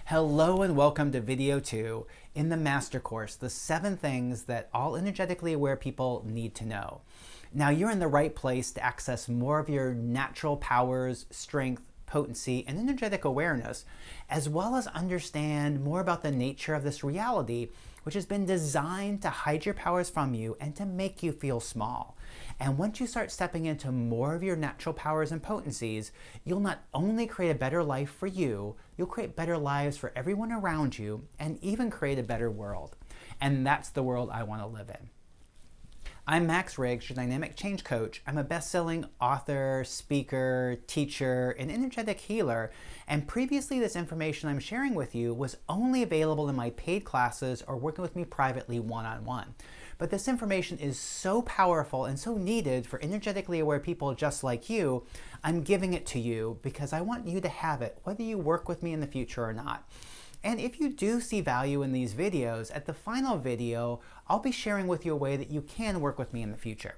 Hello and welcome to video 2 in the master course, the 7 things that all energetically aware people need to know. Now you're in the right place to access more of your natural powers, strength, potency, and energetic awareness, as well as understand more about the nature of this reality, which has been designed to hide your powers from you and to make you feel small. And once you start stepping into more of your natural powers and potencies, you'll not only create a better life for you, you'll create better lives for everyone around you, and even create a better world. And that's the world I want to live in. I'm Max Riggs, your dynamic change coach. I'm a best-selling author, speaker, teacher, and energetic healer. And previously, this information I'm sharing with you was only available in my paid classes or working with me privately one-on-one. But this information is so powerful and so needed for energetically aware people just like you, I'm giving it to you because I want you to have it, whether you work with me in the future or not. And if you do see value in these videos, at the final video, I'll be sharing with you a way that you can work with me in the future.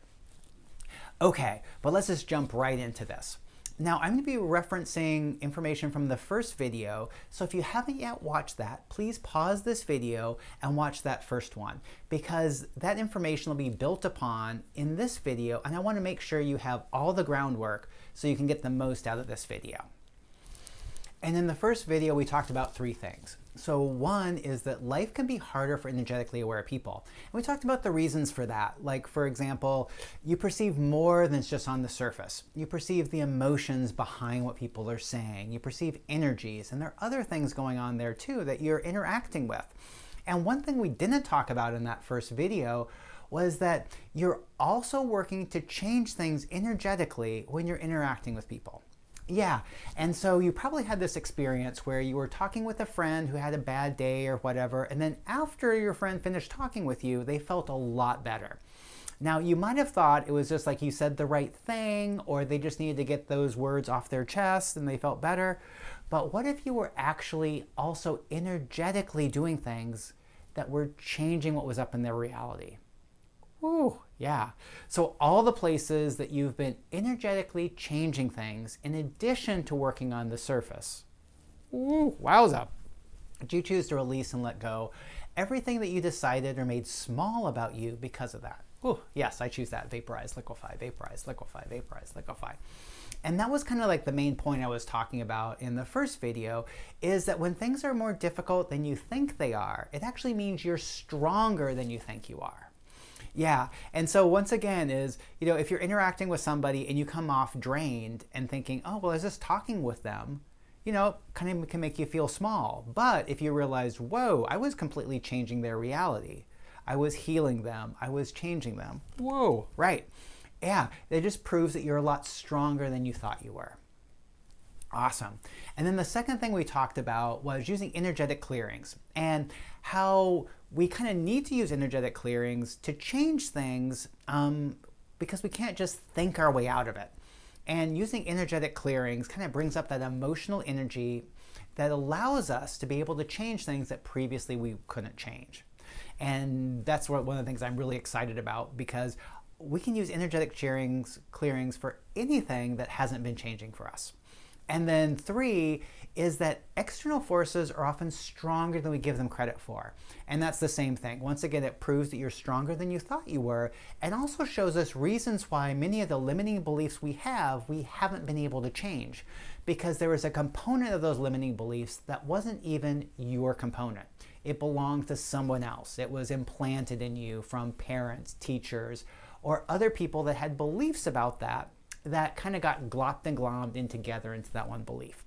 Okay, but let's just jump right into this. Now, I'm going to be referencing information from the first video, so if you haven't yet watched that, please pause this video and watch that first one, because that information will be built upon in this video, and I want to make sure you have all the groundwork so you can get the most out of this video. And in the first video, we talked about 3 things. So one is that life can be harder for energetically aware people. And we talked about the reasons for that. Like, for example, you perceive more than just on the surface. You perceive the emotions behind what people are saying. You perceive energies. And there are other things going on there too that you're interacting with. And one thing we didn't talk about in that first video was that you're also working to change things energetically when you're interacting with people. Yeah, and so you probably had this experience where you were talking with a friend who had a bad day or whatever, and then after your friend finished talking with you, they felt a lot better. Now, you might have thought it was just like you said the right thing, or they just needed to get those words off their chest and they felt better. But what if you were actually also energetically doing things that were changing what was up in their reality? Ooh, yeah. So all the places that you've been energetically changing things in addition to working on the surface. Ooh, wowza. Do you choose to release and let go everything that you decided or made small about you because of that? Ooh, yes, I choose that. Vaporize, liquefy, vaporize, liquefy, vaporize, liquefy. And that was kind of like the main point I was talking about in the first video, is that when things are more difficult than you think they are, it actually means you're stronger than you think you are. Yeah, and so once again is, if you're interacting with somebody and you come off drained and thinking, oh, well, I was just talking with them, kind of can make you feel small. But if you realize, whoa, I was completely changing their reality. I was healing them. I was changing them. Whoa, right. Yeah, it just proves that you're a lot stronger than you thought you were. Awesome. And then the second thing we talked about was using energetic clearings and how we kind of need to use energetic clearings to change things because we can't just think our way out of it. And using energetic clearings kind of brings up that emotional energy that allows us to be able to change things that previously we couldn't change. And that's one of the things I'm really excited about, because we can use energetic clearings for anything that hasn't been changing for us. And then 3 is that external forces are often stronger than we give them credit for. And that's the same thing. Once again, it proves that you're stronger than you thought you were, and also shows us reasons why many of the limiting beliefs we haven't been able to change, because there was a component of those limiting beliefs that wasn't even your component. It belonged to someone else. It was implanted in you from parents, teachers, or other people that had beliefs about that kind of got glopped and glommed in together into that one belief.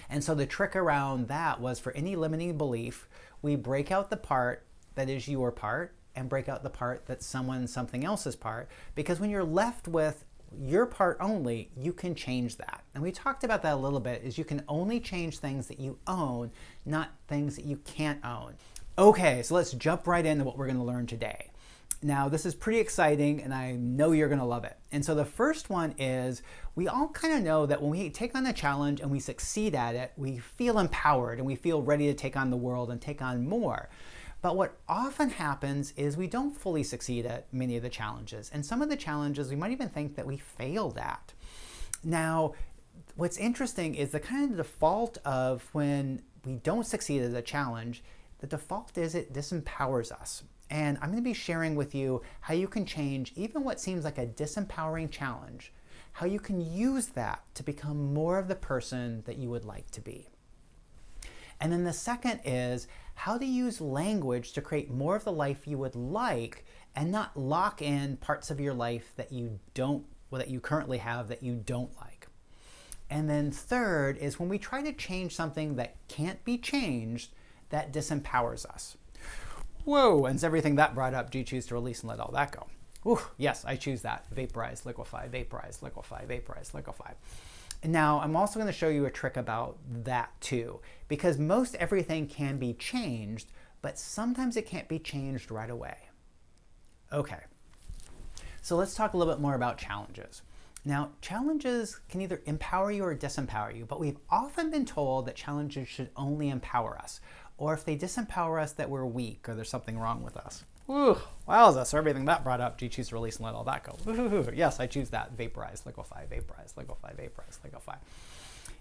And so the trick around that was, for any limiting belief, we break out the part that is your part and break out the part that's something else's part, because when you're left with your part only, you can change that. And we talked about that a little bit, is you can only change things that you own, not things that you can't own. Okay, so let's jump right into what we're going to learn today. Now, this is pretty exciting, and I know you're going to love it. And so the first one is, we all kind of know that when we take on a challenge and we succeed at it, we feel empowered and we feel ready to take on the world and take on more. But what often happens is we don't fully succeed at many of the challenges. And some of the challenges we might even think that we failed at. Now, what's interesting is the kind of default of when we don't succeed at a challenge, the default is it disempowers us. And I'm going to be sharing with you how you can change even what seems like a disempowering challenge, how you can use that to become more of the person that you would like to be. And then the second is how to use language to create more of the life you would like and not lock in parts of your life that you don't, well, that you currently have that you don't like. And then third is when we try to change something that can't be changed, that disempowers us. Whoa, and everything that brought up, do you choose to release and let all that go? Ooh, yes, I choose that. Vaporize, liquefy, vaporize, liquefy, vaporize, liquefy. And now I'm also going to show you a trick about that too, because most everything can be changed, but sometimes it can't be changed right away. Okay, so let's talk a little bit more about challenges. Now, challenges can either empower you or disempower you, but we've often been told that challenges should only empower us, or if they disempower us, that we're weak or there's something wrong with us. Ooh, wowza, so everything that brought up, do you choose to release and let all that go? Ooh, yes, I choose that. Vaporize, liquefy, vaporize, liquefy, vaporize, liquefy.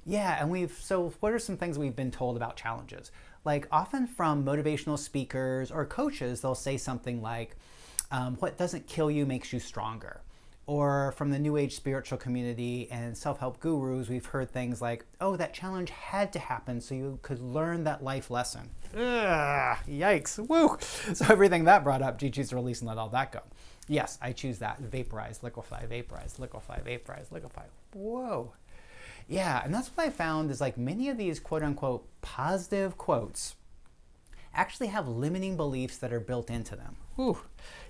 Yeah, and so what are some things we've been told about challenges? Like often from motivational speakers or coaches, they'll say something like, what doesn't kill you makes you stronger. Or from the New Age spiritual community and self-help gurus, we've heard things like, oh, that challenge had to happen so you could learn that life lesson. Ugh, yikes, woo! So everything that brought up, do you choose to release and let all that go? Yes, I choose that. Vaporize, liquefy, vaporize, liquefy, vaporize, liquefy. Whoa. Yeah, and that's what I found is like many of these quote unquote positive quotes actually have limiting beliefs that are built into them. Whew.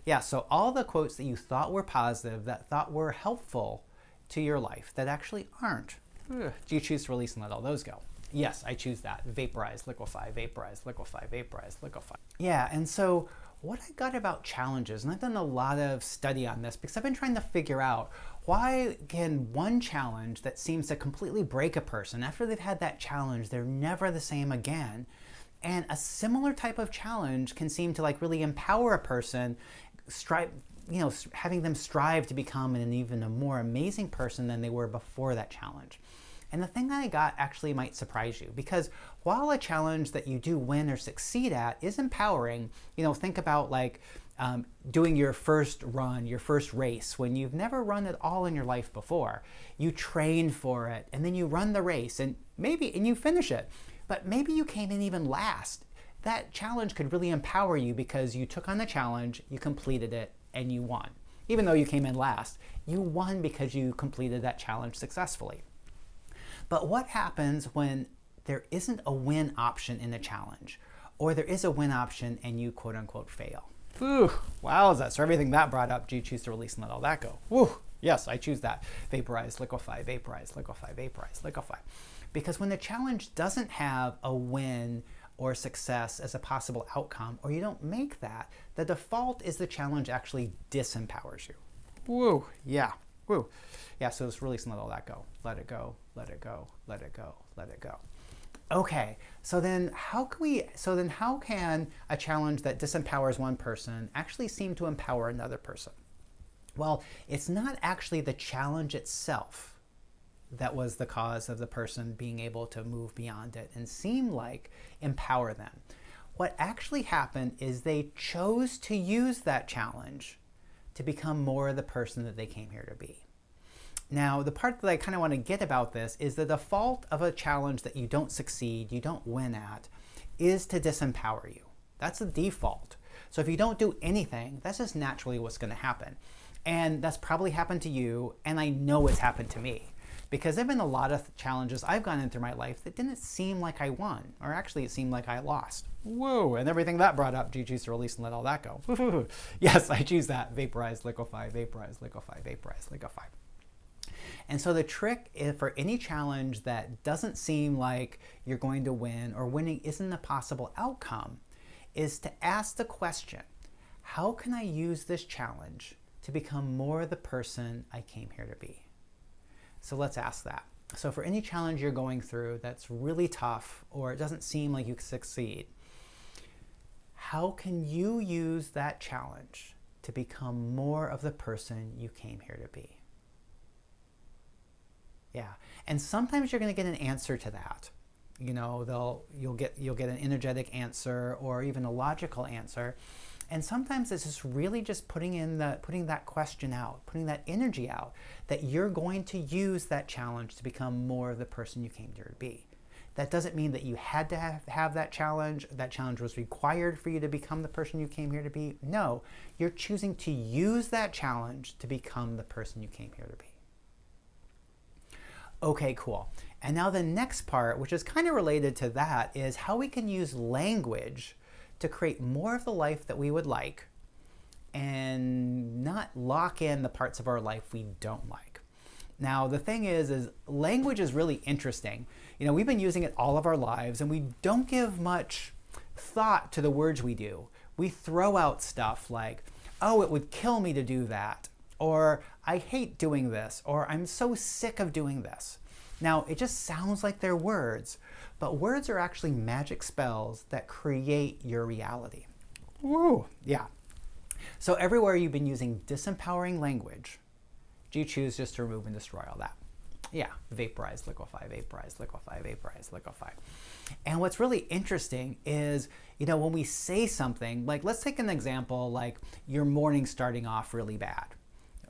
Yeah, so all the quotes that you thought were positive, that thought were helpful to your life, that actually aren't. Ugh. Do you choose to release and let all those go? Yes, I choose that. Vaporize, liquefy, vaporize, liquefy, vaporize, liquefy. Yeah, and so what I got about challenges, and I've done a lot of study on this because I've been trying to figure out why can one challenge that seems to completely break a person, after they've had that challenge, they're never the same again. And a similar type of challenge can seem to like really empower a person, having them strive to become an even a more amazing person than they were before that challenge. And the thing that I got actually might surprise you, because while a challenge that you do win or succeed at is empowering, think about like doing your first run, your first race, when you've never run at all in your life before. You train for it, and then you run the race, and you finish it. But maybe you came in even last. That challenge could really empower you because you took on the challenge, you completed it, and you won. Even though you came in last, you won because you completed that challenge successfully. But what happens when there isn't a win option in a challenge, or there is a win option and you quote unquote fail? Ooh, wowza, so everything that brought up, do you choose to release and let all that go? Woo, yes, I choose that. Vaporize, liquefy, vaporize, liquefy, vaporize, liquefy. Because when the challenge doesn't have a win or success as a possible outcome, or you don't make that, the default is the challenge actually disempowers you. Woo, yeah, woo. Yeah, so just release and let all that go. Let it go, let it go, let it go, let it go. Okay, so then how can a challenge that disempowers one person actually seem to empower another person? Well, it's not actually the challenge itself that was the cause of the person being able to move beyond it and seem like empower them. What actually happened is they chose to use that challenge to become more the person that they came here to be. Now, the part that I kind of want to get about this is the default of a challenge that you don't succeed, you don't win at, is to disempower you. That's the default. So if you don't do anything, that's just naturally what's going to happen. And that's probably happened to you, and I know it's happened to me. Because there have been a lot of challenges I've gone in through my life that didn't seem like I won, or actually it seemed like I lost. Whoa, and everything that brought up, do you choose to release and let all that go? Yes, I choose that. Vaporize, liquefy, vaporize, liquefy, vaporize, liquefy. And so the trick is for any challenge that doesn't seem like you're going to win, or winning isn't a possible outcome, is to ask the question, how can I use this challenge to become more the person I came here to be? So let's ask that. So for any challenge you're going through that's really tough, or it doesn't seem like you can succeed, how can you use that challenge to become more of the person you came here to be? Yeah. And sometimes you're going to get an answer to that. You know, you'll get an energetic answer or even a logical answer. And sometimes it's just really just putting that question out, putting that energy out, that you're going to use that challenge to become more of the person you came here to be. That doesn't mean that you had to have that challenge was required for you to become the person you came here to be. No, you're choosing to use that challenge to become the person you came here to be. Okay, cool. And now the next part, which is kind of related to that, is how we can use language to create more of the life that we would like and not lock in the parts of our life we don't like. Now, the thing is language is really interesting. You know, we've been using it all of our lives and we don't give much thought to the words we do. We throw out stuff like, oh, it would kill me to do that, or I hate doing this, or I'm so sick of doing this. Now, it just sounds like they're words, but words are actually magic spells that create your reality. Woo! Yeah. So everywhere you've been using disempowering language, do you choose just to remove and destroy all that? Yeah, vaporize, liquefy, vaporize, liquefy, vaporize, liquefy. And what's really interesting is, you know, when we say something, like let's take an example, like your morning starting off really bad.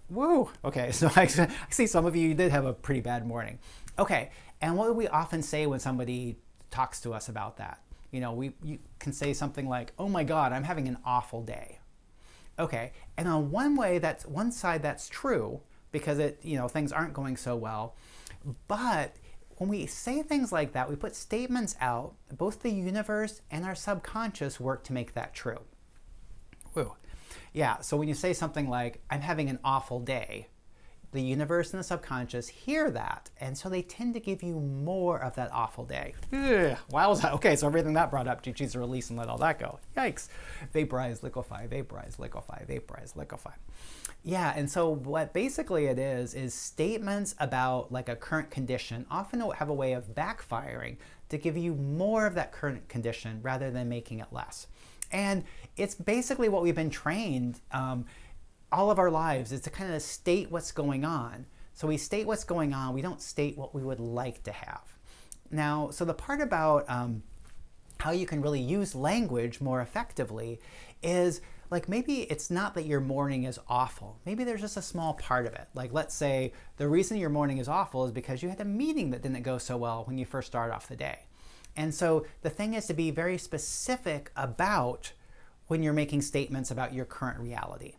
Woo! Okay, so I see some of you did have a pretty bad morning. Okay, and what do we often say when somebody talks to us about that? You know, you can say something like, oh my God, I'm having an awful day. Okay, and on one side that's true because things aren't going so well. But when we say things like that, we put statements out, both the universe and our subconscious work to make that true. Woo. Yeah, so when you say something like, I'm having an awful day, the universe and the subconscious hear that, and so they tend to give you more of that awful day. Ugh, wowza. Okay, so everything that brought up, you choose to release and let all that go. Yikes. Vaporize, liquefy, vaporize, liquefy, vaporize, liquefy. Yeah, and so what basically it is statements about like a current condition often have a way of backfiring to give you more of that current condition rather than making it less. And it's basically what we've been trained all of our lives, is to kind of state what's going on. So we state what's going on, we don't state what we would like to have. Now, so the part about how you can really use language more effectively is, like, maybe it's not that your morning is awful. Maybe there's just a small part of it. Like, let's say the reason your morning is awful is because you had a meeting that didn't go so well when you first started off the day. And so the thing is to be very specific about when you're making statements about your current reality.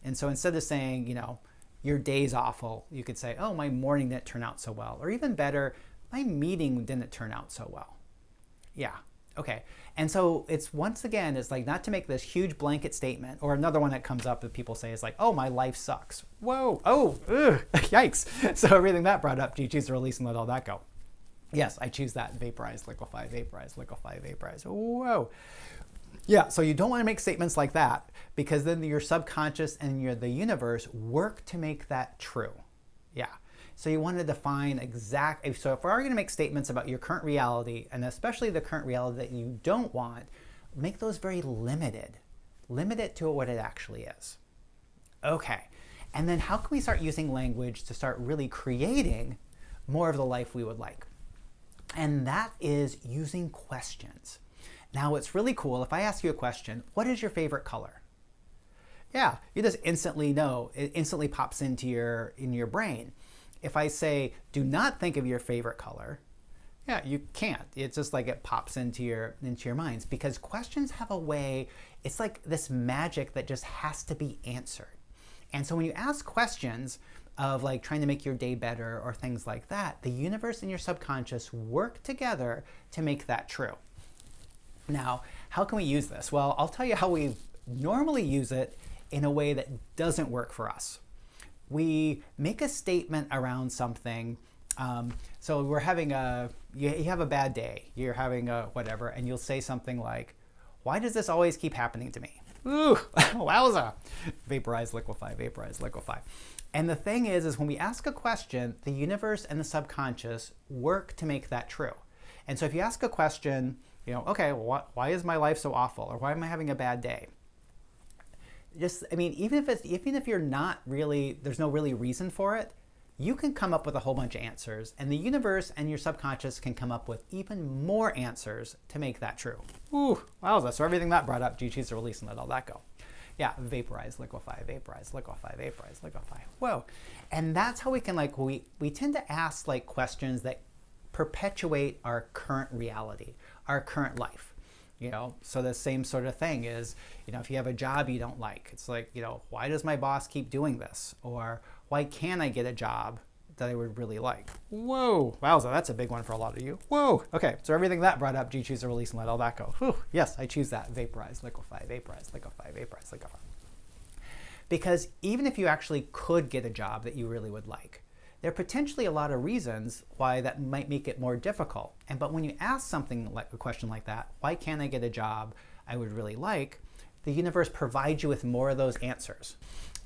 And so instead of saying, you know, your day's awful, you could say, oh, my morning didn't turn out so well. Or even better, my meeting didn't turn out so well. Yeah, okay. And so it's, once again, it's like not to make this huge blanket statement. Or another one that comes up that people say is like, oh, my life sucks. Whoa, oh, ugh, yikes. So everything that brought up, do you choose to release and let all that go? Yes, I choose that. Vaporize, liquefy, vaporize, liquefy, vaporize. Whoa. Yeah, so you don't want to make statements like that, because then your subconscious and the universe work to make that true. Yeah. So you want to define so if we're going to make statements about your current reality, and especially the current reality that you don't want, make those very limited. Limit it to what it actually is. Okay. And then how can we start using language to start really creating more of the life we would like? And that is using questions. Now, it's really cool. If I ask you a question, what is your favorite color? Yeah, you just instantly know. It instantly pops into your brain. If I say, do not think of your favorite color, yeah, you can't. It's just like it pops into your minds, because questions have a way, it's like this magic that just has to be answered. And so when you ask questions of like trying to make your day better or things like that, the universe and your subconscious work together to make that true. Now, how can we use this? Well, I'll tell you how we normally use it in a way that doesn't work for us. We make a statement around something. So we're having you have a bad day, you're having a whatever, and you'll say something like, why does this always keep happening to me? Ooh, wowza. Vaporize, liquefy, vaporize, liquefy. And the thing is when we ask a question, the universe and the subconscious work to make that true. And so if you ask a question, you know, okay, well, why is my life so awful? Or why am I having a bad day? Just, I mean, even if you're not really, there's no really reason for it, you can come up with a whole bunch of answers, and the universe and your subconscious can come up with even more answers to make that true. Ooh, wowza. So everything that brought up, do you choose to release and let all that go? Yeah, vaporize, liquefy, vaporize, liquefy, vaporize, liquefy. Whoa. And that's how we can, like, we tend to ask like questions that perpetuate our current reality, our current life. You know, so the same sort of thing is, you know, if you have a job you don't like, it's like, you know, why does my boss keep doing this? Or why can't I get a job that I would really like? Whoa, wowza, that's a big one for a lot of you. Whoa, okay, so everything that brought up, do you choose to release and let all that go? Whew, yes, I choose that. Vaporize, liquefy, vaporize, liquefy, vaporize, liquefy. Because even if you actually could get a job that you really would like, there are potentially a lot of reasons why that might make it more difficult. But when you ask something like a question like that, why can't I get a job I would really like? The universe provides you with more of those answers.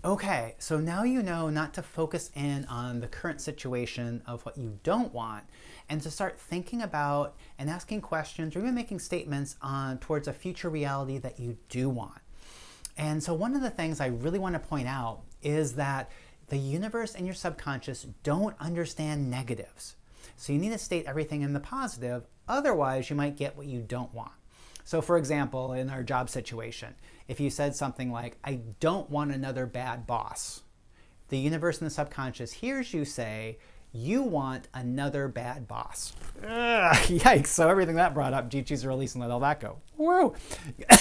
Okay, so now you know not to focus in on the current situation of what you don't want, and to start thinking about and asking questions or even making statements on towards a future reality that you do want. And so one of the things I really want to point out is that the universe and your subconscious don't understand negatives. So you need to state everything in the positive, otherwise you might get what you don't want. So for example, in our job situation, if you said something like, I don't want another bad boss, the universe and the subconscious hears you say, you want another bad boss. Yikes, so everything that brought up, do you choose to release and let all that go? Woo!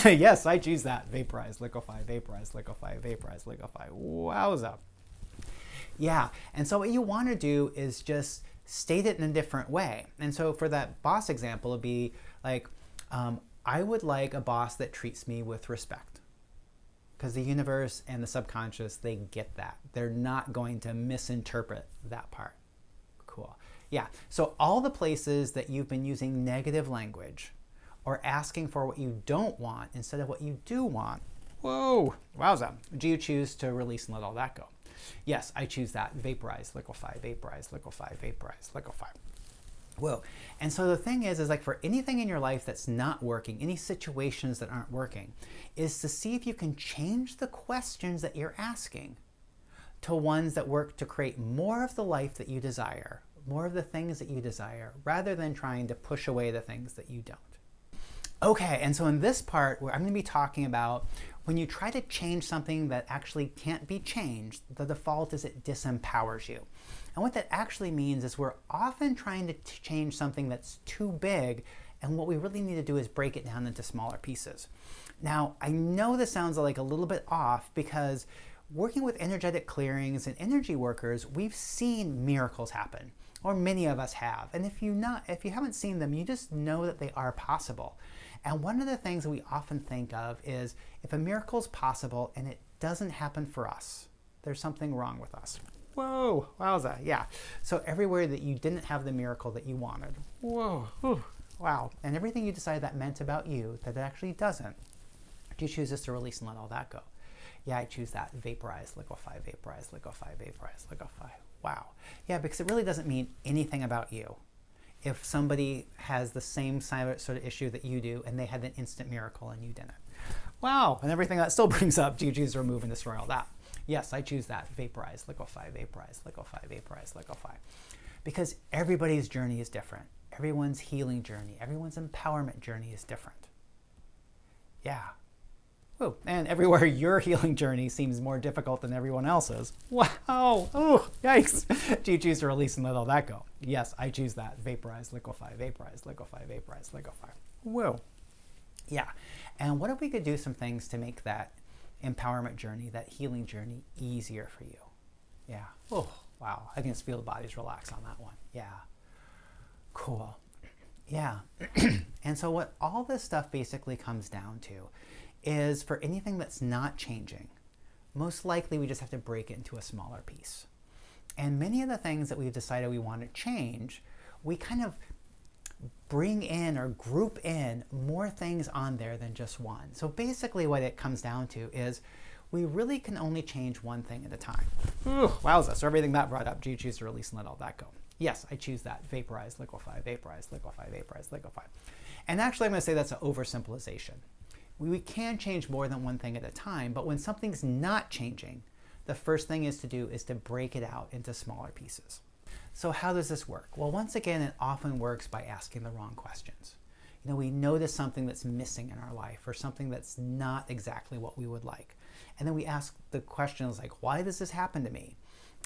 Yes, I choose that. Vaporize, liquefy, vaporize, liquefy, vaporize, liquefy. Wowza. Yeah, and so what you want to do is just state it in a different way. And so for that boss example, it'd be like, I would like a boss that treats me with respect. Because the universe and the subconscious, they get that. They're not going to misinterpret that part. Cool. Yeah, so all the places that you've been using negative language or asking for what you don't want instead of what you do want, whoa, wowza, do you choose to release and let all that go? Yes, I choose that. Vaporize, liquefy, vaporize, liquefy, vaporize, liquefy. Whoa. And so the thing is like for anything in your life that's not working, any situations that aren't working, is to see if you can change the questions that you're asking to ones that work to create more of the life that you desire, more of the things that you desire, rather than trying to push away the things that you don't. Okay, and so in this part, where I'm going to be talking about when you try to change something that actually can't be changed, the default is it disempowers you. And what that actually means is we're often trying to change something that's too big, and what we really need to do is break it down into smaller pieces. Now, I know this sounds like a little bit off because working with energetic clearings and energy workers, we've seen miracles happen, or many of us have. And if you haven't seen them, you just know that they are possible. And one of the things that we often think of is if a miracle is possible and it doesn't happen for us, there's something wrong with us. Whoa, wowza, yeah. So everywhere that you didn't have the miracle that you wanted, whoa, whew, wow. And everything you decided that meant about you that it actually doesn't, do you choose just to release and let all that go? Yeah, I choose that. Vaporize, liquefy, vaporize, liquefy, vaporize, liquefy. Wow. Yeah, because it really doesn't mean anything about you. If somebody has the same sort of issue that you do and they had an instant miracle and you didn't. Wow, and everything that still brings up, do you choose to remove and destroy all that? Yes, I choose that. Vaporize, liquefy, vaporize, liquefy, vaporize, liquefy. Because everybody's journey is different. Everyone's healing journey, everyone's empowerment journey is different. Yeah. Ooh, and everywhere your healing journey seems more difficult than everyone else's. Wow. Oh, yikes. Do you choose to release and let all that go? Yes, I choose that. Vaporize, liquefy, vaporize, liquefy, vaporize, liquefy. Whoa. Yeah. And what if we could do some things to make that empowerment journey, that healing journey, easier for you? Yeah. Oh, wow. I can just feel the bodies relax on that one. Yeah. Cool. Yeah. And so what all this stuff basically comes down to is for anything that's not changing, most likely we just have to break it into a smaller piece. And many of the things that we've decided we want to change, we kind of bring in or group in more things on there than just one. So basically what it comes down to is we really can only change one thing at a time. Ooh, wowza. So everything that brought up, do you choose to release and let all that go? Yes, I choose that. Vaporize, liquefy, vaporize, liquefy, vaporize, liquefy. And actually I'm going to say that's an oversimplification. We can change more than one thing at a time, but when something's not changing, the first thing is to break it out into smaller pieces. So how does this work? Well, once again, it often works by asking the wrong questions. We notice something that's missing in our life or something that's not exactly what we would like. And then we ask the questions like, why does this happen to me?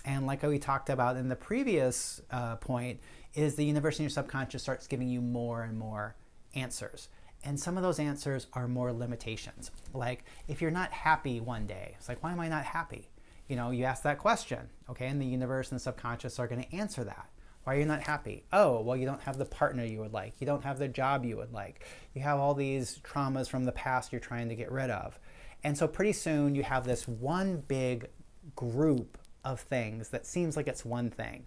And like we talked about in the previous point, is the universe in your subconscious starts giving you more and more answers. And some of those answers are more limitations. Like if you're not happy one day, it's like, why am I not happy? You ask that question, okay, and the universe and the subconscious are going to answer that. Why are you not happy? Oh, well, you don't have the partner you would like. You don't have the job you would like. You have all these traumas from the past you're trying to get rid of. And so pretty soon you have this one big group of things that seems like it's one thing.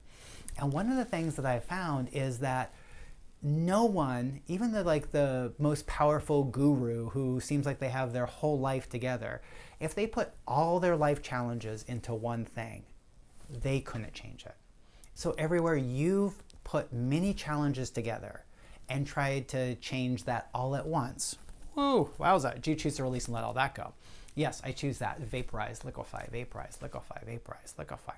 And one of the things that I found is that no one, even the most powerful guru who seems like they have their whole life together, if they put all their life challenges into one thing, they couldn't change it. So everywhere you've put many challenges together and tried to change that all at once, whoa, wowza, do you choose to release and let all that go? Yes, I choose that. Vaporize, liquefy, vaporize, liquefy, vaporize, liquefy.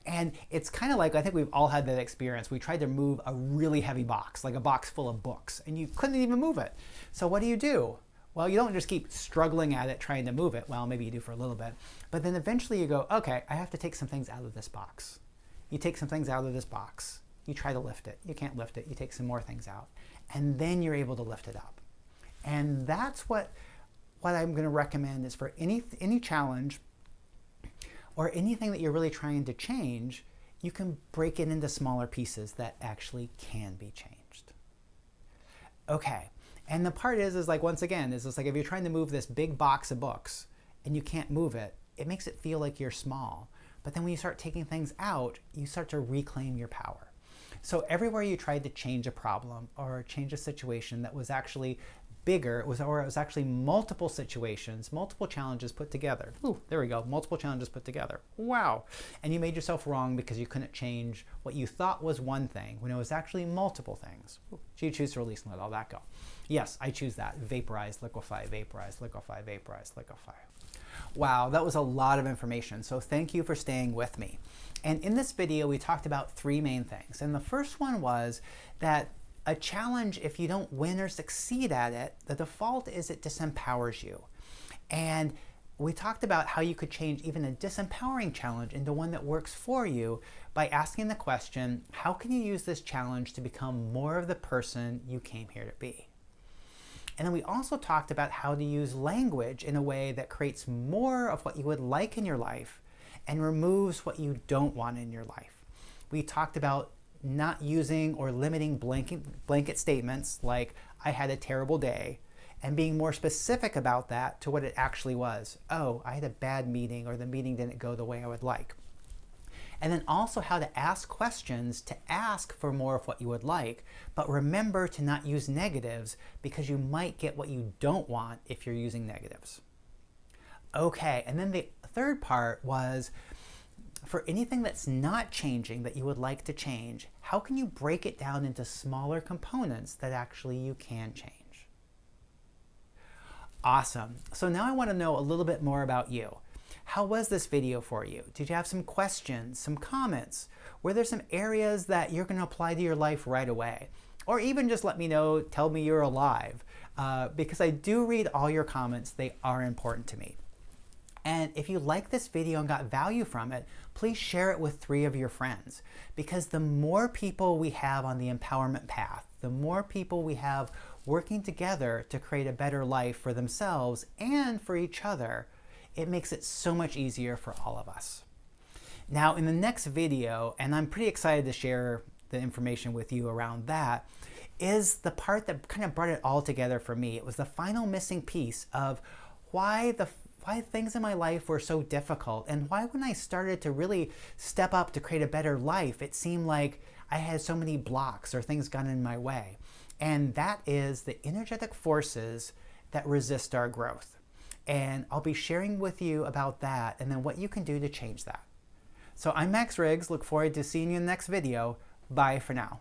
And it's kind of like, I think we've all had that experience. We tried to move a really heavy box, like a box full of books, and you couldn't even move it. So what do? Well, you don't just keep struggling at it trying to move it. Well, maybe you do for a little bit. But then eventually you go, okay, I have to take some things out of this box. You take some things out of this box. You try to lift it. You can't lift it. You take some more things out. And then you're able to lift it up. And that's what I'm going to recommend is for any challenge or anything that you're really trying to change, you can break it into smaller pieces that actually can be changed. Okay. And the part is like, once again, is like if you're trying to move this big box of books and you can't move it, it makes it feel like you're small. But then when you start taking things out, you start to reclaim your power. So everywhere you tried to change a problem or change a situation that was actually bigger, it was actually multiple situations, multiple challenges put together. Ooh, there we go, multiple challenges put together. Wow. And you made yourself wrong because you couldn't change what you thought was one thing when it was actually multiple things. Ooh, do you choose to release and let all that go? Yes, I choose that. Vaporize, liquefy, vaporize, liquefy, vaporize, liquefy. Wow, that was a lot of information. So thank you for staying with me. And in this video, we talked about three main things. And the first one was that a challenge, if you don't win or succeed at it, the default is it disempowers you. And we talked about how you could change even a disempowering challenge into one that works for you by asking the question, how can you use this challenge to become more of the person you came here to be? And then we also talked about how to use language in a way that creates more of what you would like in your life and removes what you don't want in your life. We talked about not using or limiting blanket statements like, I had a terrible day, and being more specific about that to what it actually was. Oh, I had a bad meeting, or the meeting didn't go the way I would like. And then also how to ask questions to ask for more of what you would like, but remember to not use negatives because you might get what you don't want if you're using negatives. Okay, and then the third part was, for anything that's not changing that you would like to change, how can you break it down into smaller components that actually you can change? Awesome. So now I want to know a little bit more about you. How was this video for you? Did you have some questions, some comments? Were there some areas that you're going to apply to your life right away? Or even just let me know, tell me you're alive, because I do read all your comments. They are important to me. And if you like this video and got value from it, please share it with 3 of your friends, because the more people we have on the empowerment path, the more people we have working together to create a better life for themselves and for each other, it makes it so much easier for all of us. Now, in the next video, and I'm pretty excited to share the information with you around that, is the part that kind of brought it all together for me. It was the final missing piece of why things in my life were so difficult, and why when I started to really step up to create a better life, it seemed like I had so many blocks or things got in my way. And that is the energetic forces that resist our growth. And I'll be sharing with you about that and then what you can do to change that. So I'm Max Riggs. Look forward to seeing you in the next video. Bye for now.